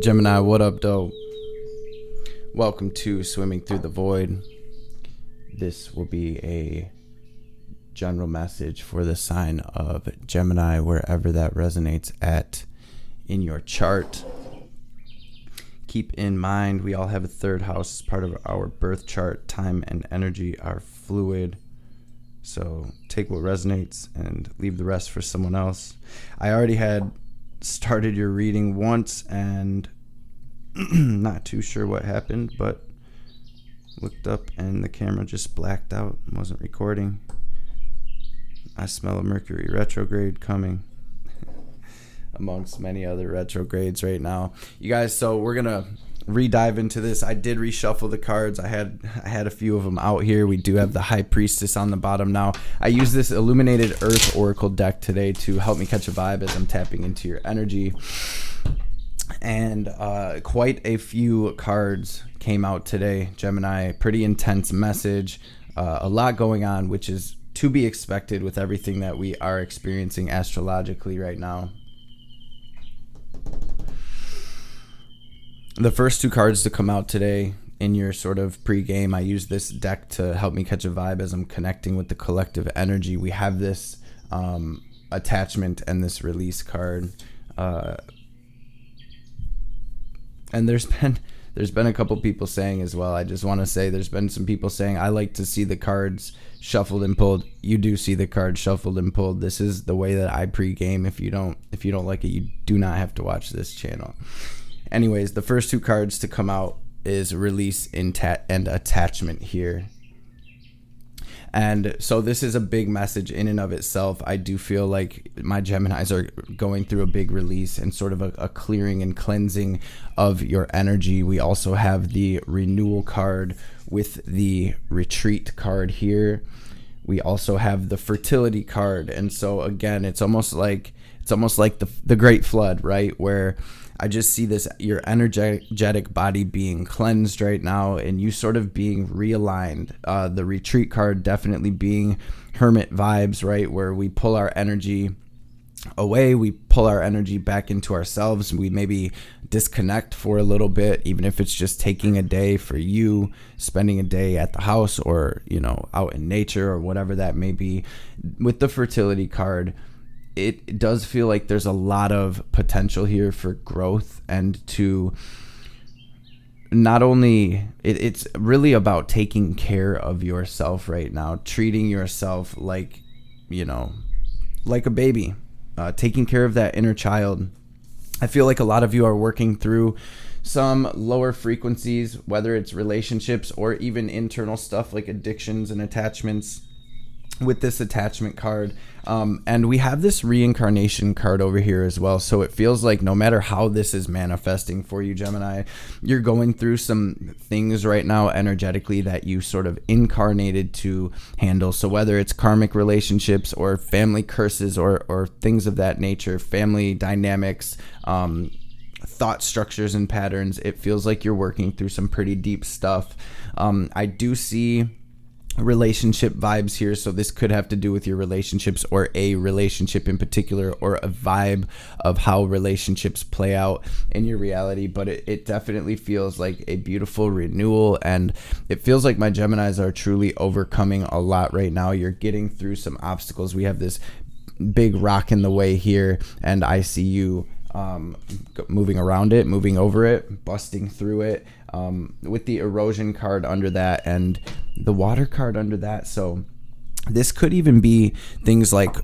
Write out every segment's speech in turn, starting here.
Gemini, what up, though? Welcome to Swimming Through the Void. This will be a general message for the sign of Gemini, wherever that resonates at in your chart. Keep in mind, we all have a third house as part of our birth chart. Time and energy are fluid. So take what resonates and leave the rest for someone else. I already had started your reading once and not too sure what happened, but looked up and the camera just blacked out and wasn't recording. I smell a Mercury retrograde coming amongst many other retrogrades right now. You guys, so we're going to re-dive into this. I did reshuffle the cards. I had a few of them out here. We do have the High Priestess on the bottom now. I use this Illuminated Earth Oracle deck today to help me catch a vibe as I'm tapping into your energy. And quite a few cards came out today, Gemini. Pretty intense message. A lot going on, which is to be expected with everything that we are experiencing astrologically right now. The first two cards to come out today in your sort of pre-game, I use this deck to help me catch a vibe as I'm connecting with the collective energy. We have this attachment and this release card. And there's been a couple people saying as well, I just want to say there's been some people saying, I like to see the cards shuffled and pulled. You do see the cards shuffled and pulled. This is the way that I pre-game. If you don't like it, you do not have to watch this channel. Anyways, the first two cards to come out is release and attachment here. And so this is a big message in and of itself. I do feel like my Geminis are going through a big release and sort of a clearing and cleansing of your energy. We also have the renewal card with the retreat card here. We also have the fertility card. And so again, it's almost like the Great Flood, right? Where I just see this, your energetic body being cleansed right now and you sort of being realigned. The retreat card definitely being hermit vibes, right? Where we pull our energy away, we pull our energy back into ourselves. We maybe disconnect for a little bit, even if it's just taking a day for you, spending a day at the house or, out in nature or whatever that may be. With the fertility card, it does feel like there's a lot of potential here for growth and to not only, it's really about taking care of yourself right now, treating yourself like a baby, taking care of that inner child. I feel like a lot of you are working through some lower frequencies, whether it's relationships or even internal stuff like addictions and attachments with this attachment card. And we have this reincarnation card over here as well. So it feels like no matter how this is manifesting for you, Gemini, you're going through some things right now energetically that you sort of incarnated to handle. So whether it's karmic relationships or family curses or things of that nature, family dynamics, thought structures and patterns, it feels like you're working through some pretty deep stuff. I do see relationship vibes here, so this could have to do with your relationships or a relationship in particular or a vibe of how relationships play out in your reality. But it definitely feels like a beautiful renewal, and it feels like my Geminis are truly overcoming a lot right now. You're getting through some obstacles. We have this big rock in the way here, and I see you moving around it, moving over it, busting through it, with the erosion card under that and the water card under that. So this could even be things like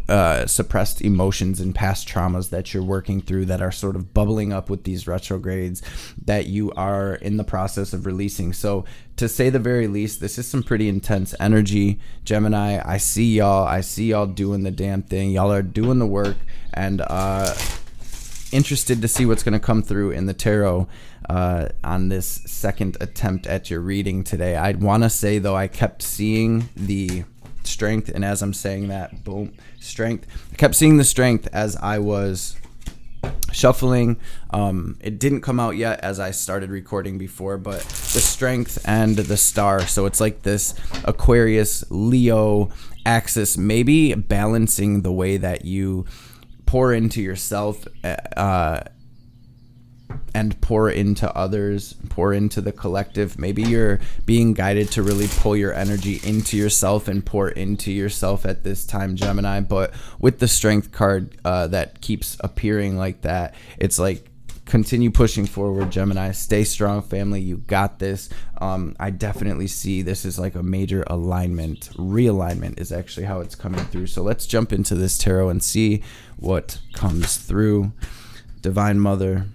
suppressed emotions and past traumas that you're working through that are sort of bubbling up with these retrogrades that you are in the process of releasing. So to say the very least, this is some pretty intense energy, Gemini. I see y'all doing the damn thing. Y'all are doing the work, and interested to see what's going to come through in the tarot on this second attempt at your reading today. I'd want to say, though, I kept seeing the strength, and as I'm saying that, boom, strength. I kept seeing the strength as I was shuffling. It didn't come out yet as I started recording before, but the strength and the star. So it's like this Aquarius Leo axis, maybe balancing the way that you pour into yourself and and pour into others, pour into the collective. Maybe you're being guided to really pull your energy into yourself and pour into yourself at this time, Gemini. But with the Strength card that keeps appearing like that, it's like, continue pushing forward, Gemini. Stay strong, family. You got this. I definitely see this is like a major alignment. Realignment is actually how it's coming through. So let's jump into this tarot and see what comes through. Divine Mother,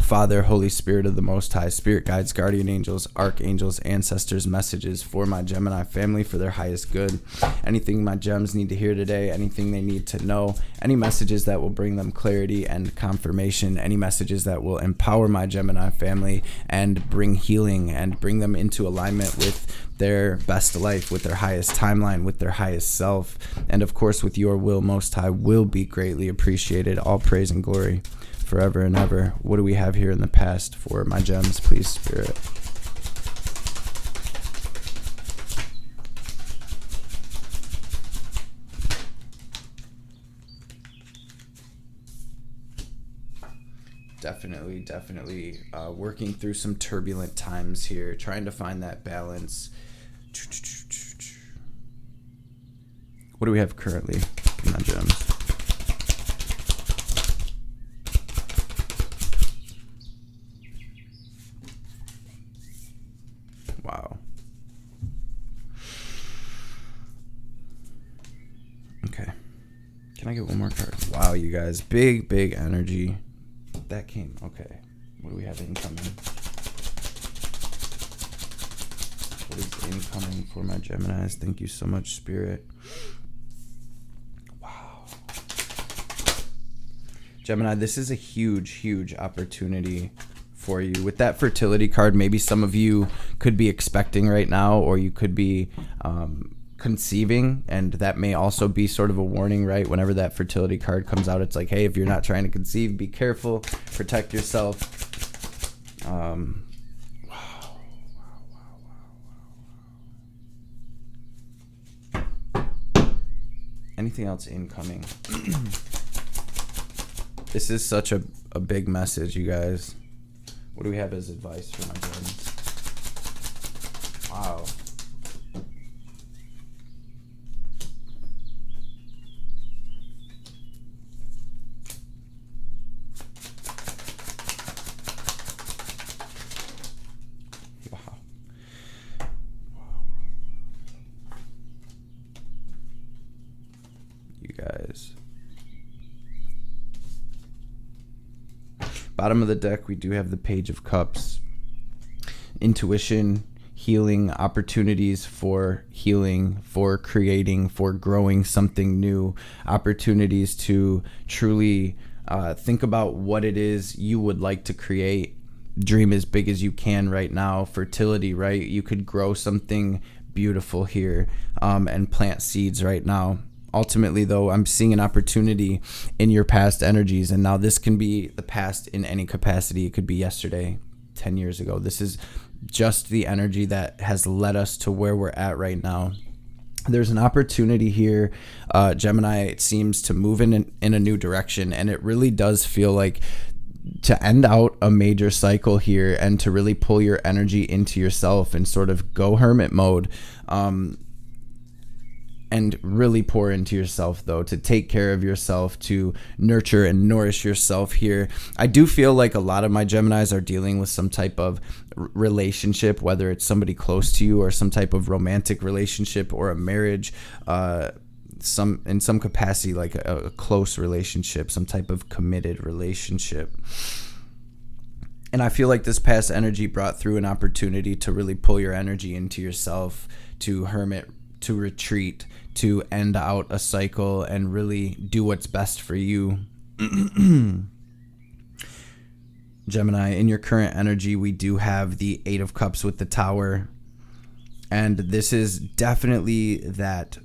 Father, Holy Spirit of the Most High, Spirit Guides, Guardian Angels, Archangels, Ancestors, messages for my Gemini family for their highest good. Anything my gems need to hear today, anything they need to know, any messages that will bring them clarity and confirmation, any messages that will empower my Gemini family and bring healing and bring them into alignment with their best life, with their highest timeline, with their highest self, and of course with your will, Most High, will be greatly appreciated. All praise and glory forever and ever. What do we have here in the past for my gems, please, Spirit? Definitely working through some turbulent times here, trying to find that balance. What do we have currently in my gems? Wow. Okay. Can I get one more card? Wow, you guys. Big energy. That came. Okay. What do we have incoming? What is incoming for my Geminis? Thank you so much, Spirit. Wow. Gemini, this is a huge opportunity for you. With that fertility card, maybe some of you could be expecting right now, or you could be conceiving, and that may also be sort of a warning, right? Whenever that fertility card comes out, it's like, hey, if you're not trying to conceive, be careful, protect yourself. Anything else incoming? This is such a big message, you guys. What do we have as advice for my friends? Wow. Wow. You guys. Bottom of the deck, we do have the Page of Cups. Intuition, healing, opportunities for healing, for creating, for growing something new, opportunities to truly think about what it is you would like to create. Dream as big as you can right now. Fertility, right? You could grow something beautiful here and plant seeds right now. Ultimately, though, I'm seeing an opportunity in your past energies, and now this can be the past in any capacity. It could be yesterday, 10 years ago. This is just the energy that has led us to where we're at right now. There's an opportunity here, Gemini, it seems to move in a new direction, and it really does feel like to end out a major cycle here and to really pull your energy into yourself and sort of go hermit mode. And really pour into yourself, though, to take care of yourself, to nurture and nourish yourself here. I do feel like a lot of my Geminis are dealing with some type of relationship, whether it's somebody close to you or some type of romantic relationship or a marriage, in some capacity, like a close relationship, some type of committed relationship. And I feel like this past energy brought through an opportunity to really pull your energy into yourself, to hermit, to retreat, to end out a cycle and really do what's best for you. Gemini, in your current energy, we do have the Eight of Cups with the Tower. And this is definitely that,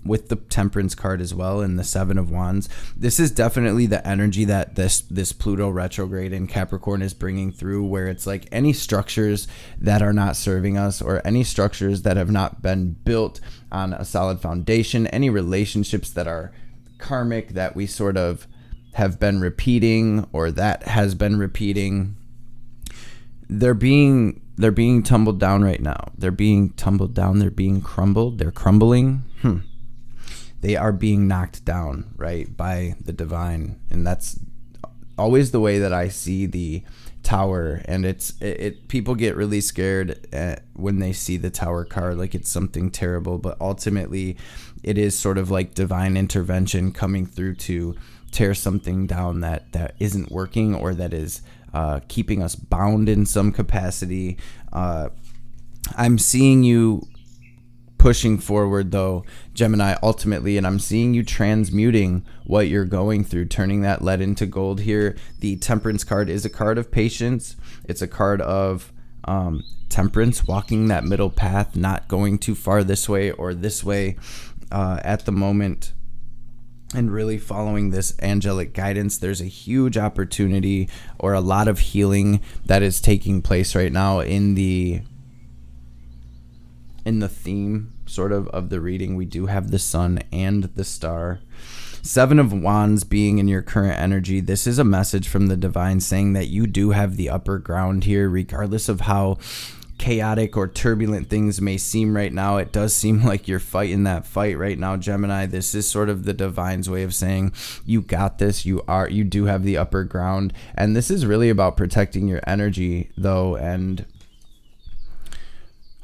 with the Temperance card as well and the Seven of Wands, this is definitely the energy that this Pluto retrograde in Capricorn is bringing through, where it's like any structures that are not serving us, or any structures that have not been built on a solid foundation, any relationships that are karmic, that we sort of have been repeating or that has been repeating, they're being tumbled down right now. They're being tumbled down. They're being crumbled. They're crumbling. They are being knocked down, right, by the divine. And that's always the way that I see the tower. And people get really scared when they see the tower card, like it's something terrible. But ultimately, it is sort of like divine intervention coming through to tear something down that isn't working, or that is keeping us bound in some capacity. I'm seeing you pushing forward, though, Gemini, ultimately, and I'm seeing you transmuting what you're going through, turning that lead into gold here. The Temperance card is a card of patience. It's a card of temperance, walking that middle path, not going too far this way or this way at the moment, and really following this angelic guidance. There's a huge opportunity or a lot of healing that is taking place right now in the theme sort of the reading. We do have the sun and the star. Seven of Wands being in your current energy. This is a message from the divine saying that you do have the upper ground here, regardless of how chaotic or turbulent things may seem right now. It does seem like you're fighting that fight right now, Gemini. This is sort of the divine's way of saying you got this. You do have the upper ground. And this is really about protecting your energy, though, and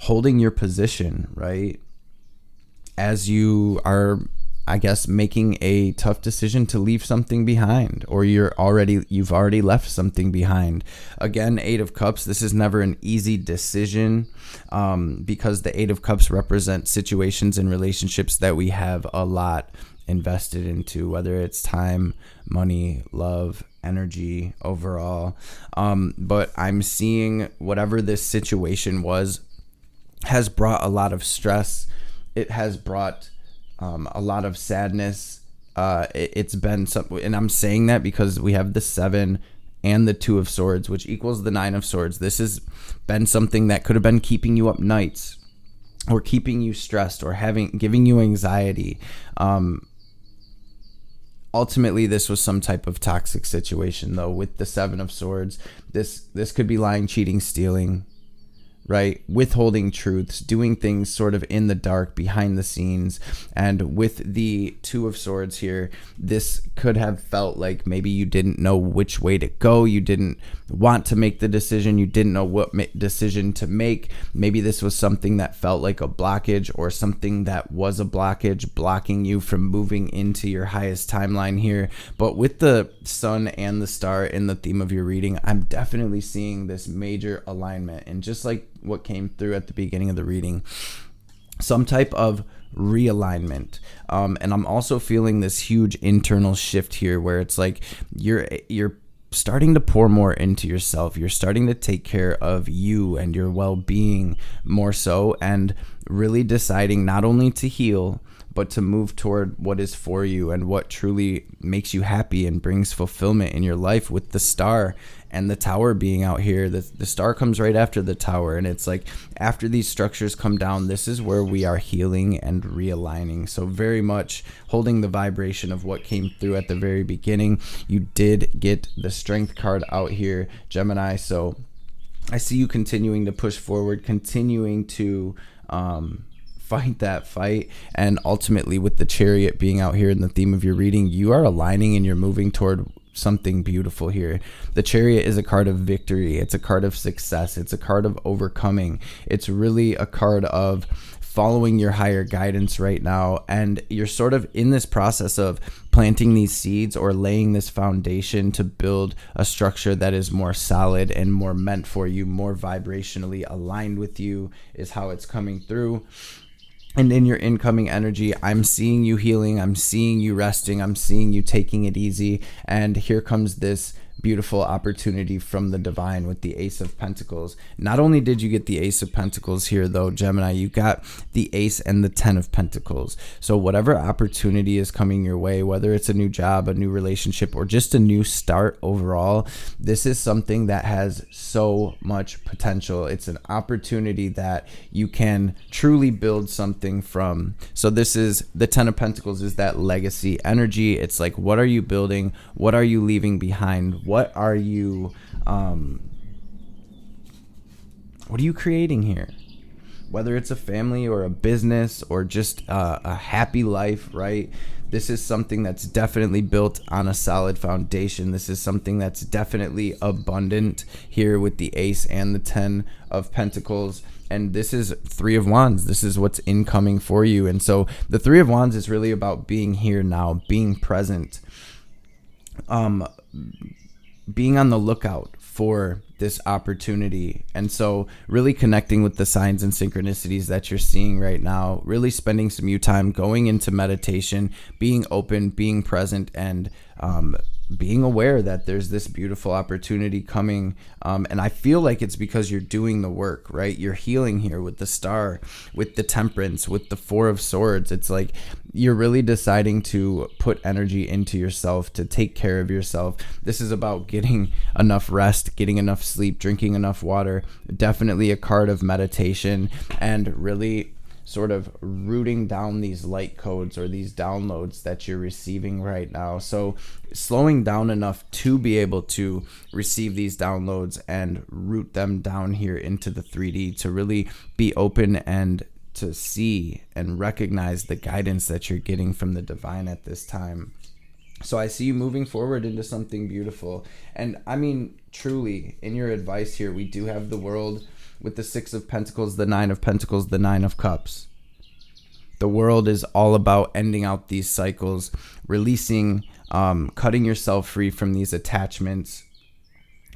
holding your position, right? As you are, I guess, making a tough decision to leave something behind, or you've already left something behind. Again, Eight of Cups, this is never an easy decision, because the Eight of Cups represent situations and relationships that we have a lot invested into, whether it's time, money, love, energy, overall. But I'm seeing whatever this situation has brought a lot of stress. It has brought a lot of sadness. It's been something, and I'm saying that because we have the 7 and the 2 of Swords, which equals the 9 of Swords. This has been something that could have been keeping you up nights, or keeping you stressed, or giving you anxiety. Ultimately, this was some type of toxic situation, though. With the 7 of Swords, this could be lying, cheating, stealing, right? Withholding truths, doing things sort of in the dark, behind the scenes. And with the 2 of Swords here, this could have felt like maybe you didn't know which way to go. You didn't want to make the decision. You didn't know what decision to make. Maybe this was something that felt like a blockage, or something that was a blockage blocking you from moving into your highest timeline here. But with the sun and the star in the theme of your reading, I'm definitely seeing this major alignment. And just like what came through at the beginning of the reading, some type of realignment. And I'm also feeling this huge internal shift here, where it's like you're starting to pour more into yourself. You're starting to take care of you and your well-being more so, and really deciding not only to heal, but to move toward what is for you and what truly makes you happy and brings fulfillment in your life. With the star and the tower being out here, the star comes right after the tower, and it's like after these structures come down, this is where we are healing and realigning. So very much holding the vibration of what came through at the very beginning. You did get the Strength card out here, Gemini, so I see you continuing to push forward, continuing to fight that fight. And ultimately, with the Chariot being out here in the theme of your reading, you are aligning and you're moving toward something beautiful here. The Chariot is a card of victory. It's a card of success. It's a card of overcoming. It's really a card of following your higher guidance right now. And you're sort of in this process of planting these seeds, or laying this foundation to build a structure that is more solid and more meant for you, more vibrationally aligned with you, is how it's coming through. And in your incoming energy, I'm seeing you healing, I'm seeing you resting, I'm seeing you taking it easy. And here comes this beautiful opportunity from the divine with the Ace of Pentacles. Not only did you get the Ace of Pentacles here, though, Gemini, you got the Ace and the 10 of Pentacles. So whatever opportunity is coming your way, whether it's a new job, a new relationship, or just a new start overall, this is something that has so much potential. It's an opportunity that you can truly build something from. So this is the 10 of Pentacles, is that legacy energy. It's like, what are you building? What are you leaving behind? What are you creating here? Whether it's a family or a business or just a happy life, right? This is something that's definitely built on a solid foundation. This is something that's definitely abundant here with the Ace and the 10 of Pentacles. And this is 3 of Wands. This is what's incoming for you. And so the 3 of Wands is really about being here now, being present, being on the lookout for this opportunity. And so really connecting with the signs and synchronicities that you're seeing right now, really spending some time going into meditation, being open, being present, and being aware that there's this beautiful opportunity coming. And I feel like it's because you're doing the work, right? You're healing here with the Star, with the Temperance, with the 4 of Swords. It's like you're really deciding to put energy into yourself, to take care of yourself. This is about getting enough rest, getting enough sleep, drinking enough water. Definitely a card of meditation, and really sort of rooting down these light codes or these downloads that you're receiving right now. So slowing down enough to be able to receive these downloads and root them down here into the 3D, to really be open and to see and recognize the guidance that you're getting from the divine at this time. So I see you moving forward into something beautiful. And I mean, truly, in your advice here, we do have the World with the 6 of Pentacles, the 9 of Pentacles, the 9 of Cups. The World is all about ending out these cycles, releasing, cutting yourself free from these attachments,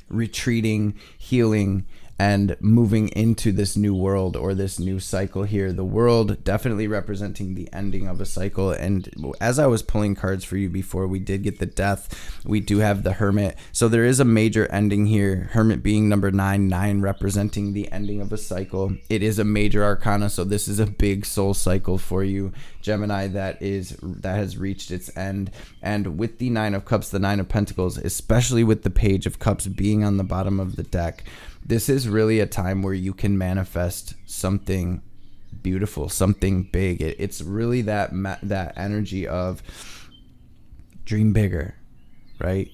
retreating, healing, and moving into this new world or this new cycle here. The World definitely representing the ending of a cycle. And as I was pulling cards for you before, we did get the Death. We do have the Hermit. So there is a major ending here. Hermit being number 9, 9 representing the ending of a cycle. It is a major arcana, so this is a big soul cycle for you, Gemini, that has reached its end. And with the 9 of Cups, the 9 of Pentacles, especially with the Page of Cups being on the bottom of the deck, this is really a time where you can manifest something beautiful, something big. It's really that energy of dream bigger, right?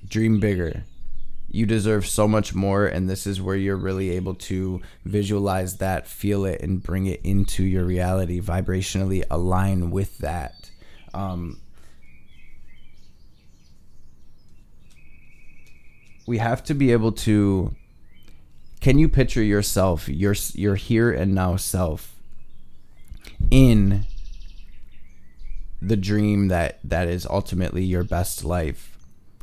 Dream bigger. You deserve so much more, and this is where you're really able to visualize that, feel it, and bring it into your reality, vibrationally align with that. We have to be able to, can you picture yourself, your here and now self, in the dream that is ultimately your best life?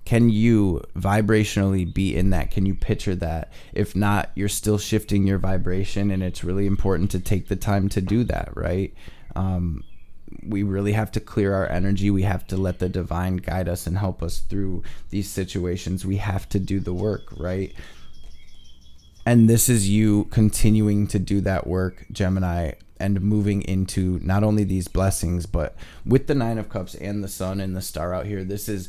Can you vibrationally be in that? Can you picture that? If not, you're still shifting your vibration, and it's really important to take the time to do that, right? We really have to clear our energy. We have to let the divine guide us and help us through these situations. We have to do the work, right? And this is you continuing to do that work, Gemini, and moving into not only these blessings, but with the 9 of Cups and the Sun and the Star out here, this is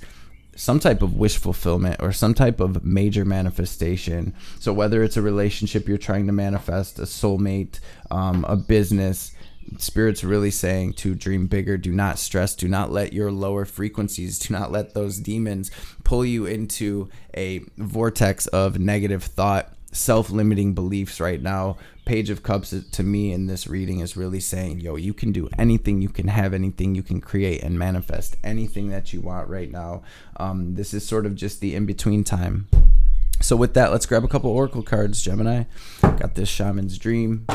some type of wish fulfillment or some type of major manifestation. So whether it's a relationship you're trying to manifest, a soulmate, a business, Spirit's really saying to dream bigger. Do not stress. Do not let your lower frequencies, do not let those demons pull you into a vortex of negative thought, self-limiting beliefs right now. Page of Cups to me in this reading is really saying, yo, you can do anything, you can have anything, you can create and manifest anything that you want right now. This is sort of just the in-between time. So with that, let's grab a couple oracle cards, Gemini. Got this Shaman's Dream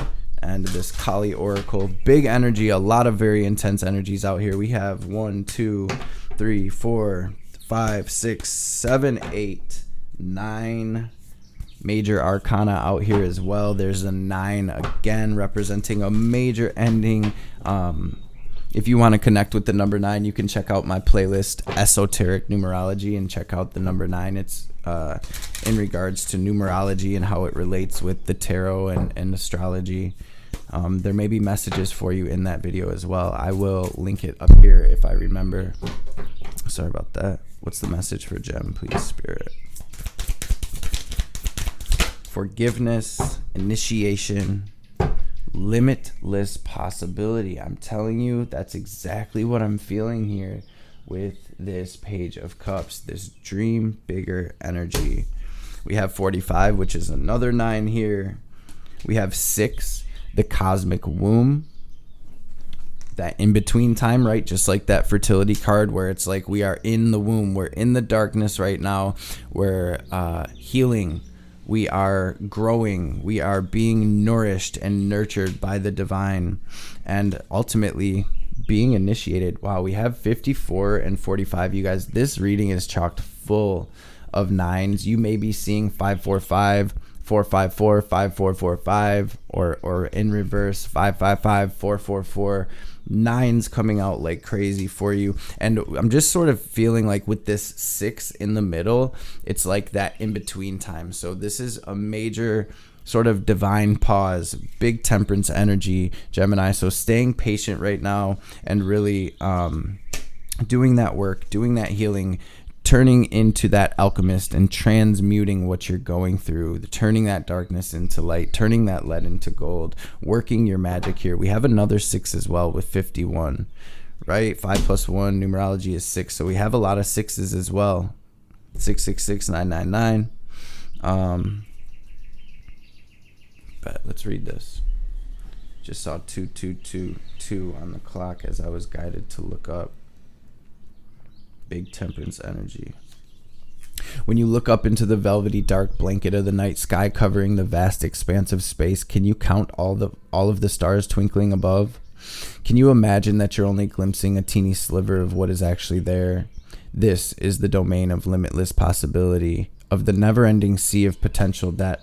and this Kali Oracle. Big energy, a lot of very intense energies out here. We have 1, 2, 3, 4, 5, 6, 7, 8, 9 major arcana out here as well. There's a 9 again, representing a major ending. If you want to connect with the number 9, you can check out my playlist, Esoteric Numerology, and check out the number 9. It's in regards to numerology and how it relates with the tarot and astrology. There may be messages for you in that video as well. I will link it up here if I remember. Sorry about that. What's the message for Gem, please, Spirit? Forgiveness, initiation, limitless possibility. I'm telling you, that's exactly what I'm feeling here with this Page of Cups, this dream bigger energy. We have 45, which is another 9 here. We have 6, the cosmic womb, that in-between time, right? Just like that fertility card where it's like we are in the womb, we're in the darkness right now, we're healing, we are growing, we are being nourished and nurtured by the divine, and ultimately being initiated. Wow, we have 54 and 45, you guys. This reading is chocked full of 9s. You may be seeing 545, 454, 5445, or in reverse 555, 444. 9s coming out like crazy for you. And I'm just sort of feeling like with this 6 in the middle, it's like that in between time. So this is a major sort of divine pause, big temperance energy, Gemini. So staying patient right now and really doing that work, doing that healing, turning into that alchemist and transmuting what you're going through, turning that darkness into light, turning that lead into gold, working your magic here. We have another 6 as well with 51, right? 5 plus 1, numerology is 6. So we have a lot of 6s as well. 666, 999. But let's read this. Just saw 2222 on the clock as I was guided to look up. Big temperance energy. When you look up into the velvety dark blanket of the night sky covering the vast expanse of space, can you count all of the stars twinkling above? Can you imagine that you're only glimpsing a teeny sliver of what is actually there? This is the domain of limitless possibility, of the never-ending sea of potential that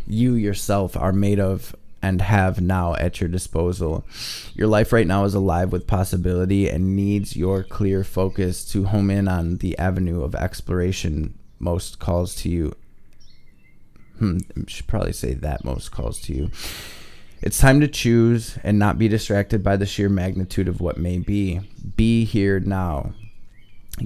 you yourself are made of and have now at your disposal. Your life right now is alive with possibility and needs your clear focus to home in on the avenue of exploration most calls to you. I should probably say that most calls to you. It's time to choose and not be distracted by the sheer magnitude of what may be. Be here now.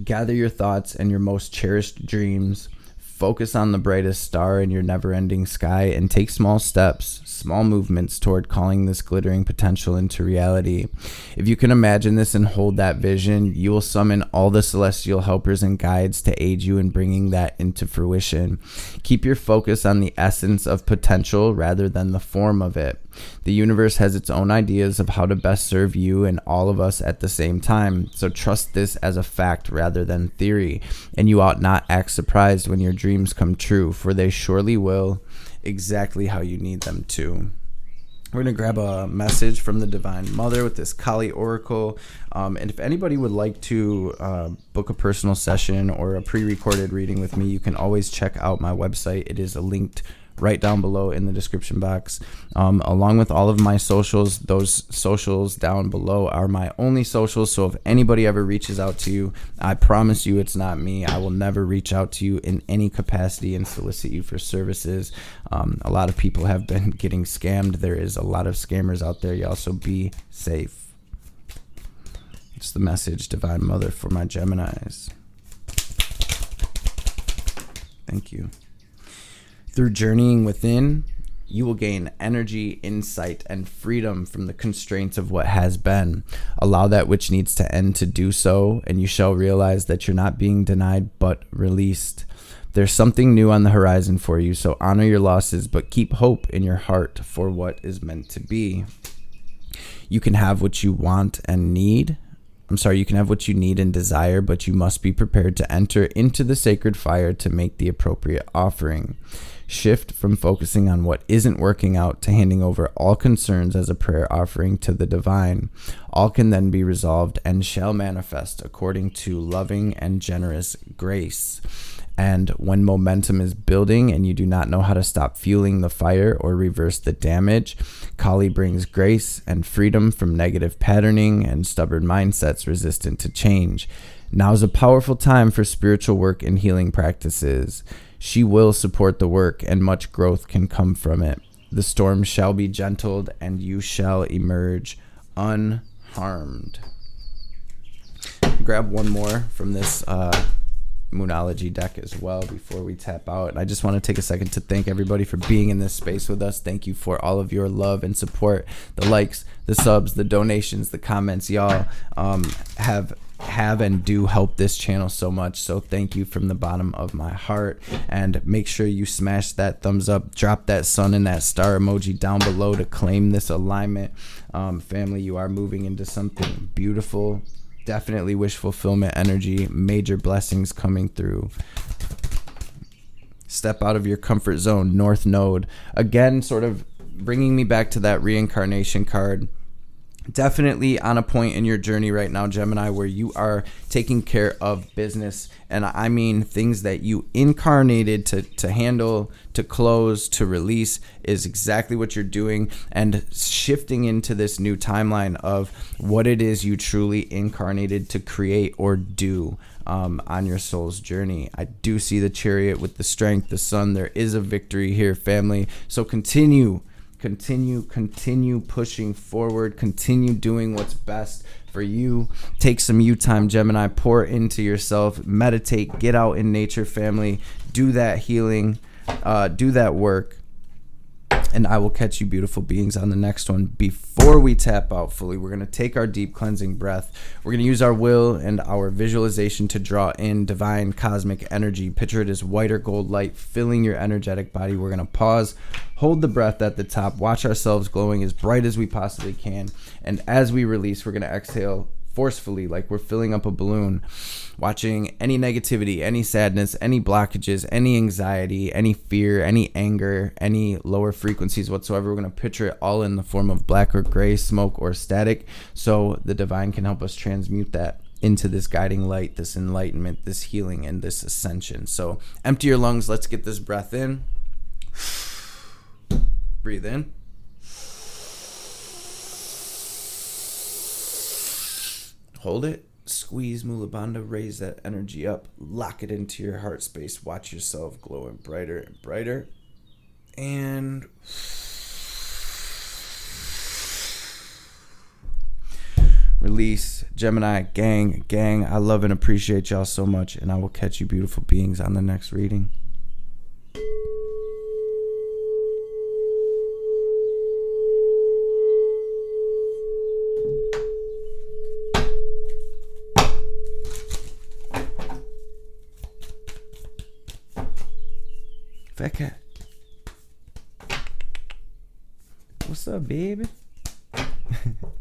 Gather your thoughts and your most cherished dreams. Focus on the brightest star in your never-ending sky and take small steps, small movements toward calling this glittering potential into reality. If you can imagine this and hold that vision, you will summon all the celestial helpers and guides to aid you in bringing that into fruition. Keep your focus on the essence of potential rather than the form of it. The universe has its own ideas of how to best serve you and all of us at the same time, so trust this as a fact rather than theory, and you ought not act surprised when your dreams come true, for they surely will, exactly how you need them to. We're going to grab a message from the Divine Mother with this Kali Oracle. And if anybody would like to book a personal session or a pre-recorded reading with me, you can always check out my website. It is linked right down below in the description box, along with all of my socials. Those socials down below are my only socials, so if anybody ever reaches out to you, I promise you it's not me. I will never reach out to you in any capacity and solicit you for services. A lot of people have been getting scammed. There is a lot of scammers out there. You also be safe. It's the message, Divine Mother, for my Geminis. Thank you. Through journeying within, you will gain energy, insight, and freedom from the constraints of what has been. Allow that which needs to end to do so, and you shall realize that you're not being denied but released. There's something new on the horizon for you, so honor your losses, but keep hope in your heart for what is meant to be. You can have what you want and need. You can have what you need and desire, but you must be prepared to enter into the sacred fire to make the appropriate offering. Shift from focusing on what isn't working out to handing over all concerns as a prayer offering to the divine. All can then be resolved and shall manifest according to loving and generous grace. And when momentum is building and you do not know how to stop fueling the fire or reverse the damage, Kali brings grace and freedom from negative patterning and stubborn mindsets resistant to change. Now is a powerful time for spiritual work and healing practices. She will support the work, and much growth can come from it. The storm shall be gentled, and you shall emerge unharmed. Grab one more from this Moonology deck as well before we tap out. And I just want to take a second to thank everybody for being in this space with us. Thank you for all of your love and support, the likes, the subs, the donations, the comments. Y'all have and do help this channel so much. So thank you from the bottom of my heart. And make sure you smash that thumbs up, drop that sun and that star emoji down below to claim this alignment. Family, you are moving into something beautiful. Definitely wish fulfillment energy, major blessings coming through. Step out of your comfort zone, North Node. Again, sort of bringing me back to that reincarnation card. Definitely on a point in your journey right now, Gemini, where you are taking care of business. And I mean things that you incarnated to handle, to close, to release is exactly what you're doing, and shifting into this new timeline of what it is you truly incarnated to create or do on your soul's journey. I do see the Chariot with the strength, the sun. There is a victory here, family. So continue pushing forward, continue doing what's best for you. Take some you time, Gemini, pour into yourself, meditate, get out in nature, family, do that healing, do that work, and I will catch you beautiful beings on the next one. Before we tap out fully, we're going to take our deep cleansing breath. We're going to use our will and our visualization to draw in divine cosmic energy. Picture it as white or gold light filling your energetic body. We're going to pause, hold the breath at the top, watch ourselves glowing as bright as we possibly can. And as we release, we're going to exhale forcefully, like we're filling up a balloon, watching any negativity, any sadness, any blockages, any anxiety, any fear, any anger, any lower frequencies whatsoever. We're going to picture it all in the form of black or gray smoke or static, so the divine can help us transmute that into this guiding light, this enlightenment, this healing, and this ascension. So empty your lungs. Let's get this breath in. Breathe in. Hold it, squeeze Mula Bandha, raise that energy up, lock it into your heart space, watch yourself glowing brighter and brighter, and release. Gemini, gang, I love and appreciate y'all so much, and I will catch you beautiful beings on the next reading. Fat cat. What's up, baby?